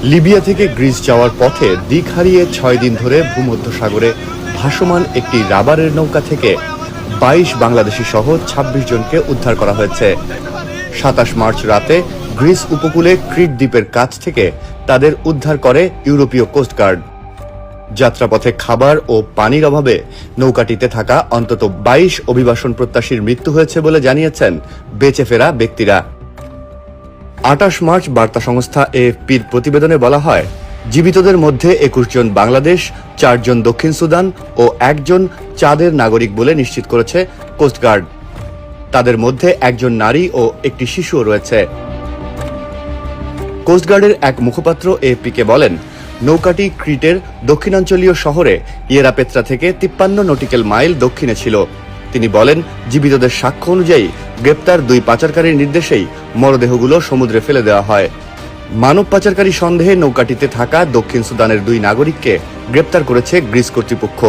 Libya থেকে Greece যাওয়ার পথে দিক হারিয়ে ৬ দিন ধরে ভূমধ্যসাগরে ভাসমান একটি রাবারের নৌকা থেকে ২২ বাংলাদেশি সহ ২৬ জনকে উদ্ধার করা হয়েছে। ২৭ মার্চ রাতে গ্রিস উপকূলে ক্রিট দ্বীপের কাছ থেকে তাদের উদ্ধার করে ইউরোপীয় কোস্টগার্ড। যাত্রাপথে খাবার ও পানির অভাবে নৌকাটিতে থাকা অন্তত ২২ অভিবাসন প্রত্যাশীর মৃত্যু হয়েছে বলে জানিয়েছেন বেঁচে ফেরা ব্যক্তিরা। ২৮ মার্চ বার্তা সংস্থা এএফপির প্রতিবেদনে বলা হয়, জীবিতদের মধ্যে ২১ জন বাংলাদেশ, ৪ জন দক্ষিণ সুদান ও ১ জন চাদের নাগরিক বলে নিশ্চিত করেছে কোস্টগার্ড। তাদের মধ্যে ১ জন নারী ও একটি শিশুও রয়েছে। কোস্টগার্ডের এক মুখপাত্র এএফপিকে বলেন, নৌকাটি ক্রিটের দক্ষিণাঞ্চলীয় শহরে ইয়েরাপেত্রা থেকে ৫৩ নটিক্যাল মাইল দক্ষিণে ছিল। তিনি বলেন, জীবিতদের সাক্ষ্য অনুযায়ী গ্রেপ্তার ২ পাচারকারীর নির্দেশেই মরদেহগুলো সমুদ্রে ফেলে দেওয়া হয়। মানব পাচারকারী সন্দেহে নৌকাটিতে থাকা দক্ষিণ সুদানের ২ নাগরিককে গ্রেপ্তার করেছে গ্রিস কর্তৃপক্ষ।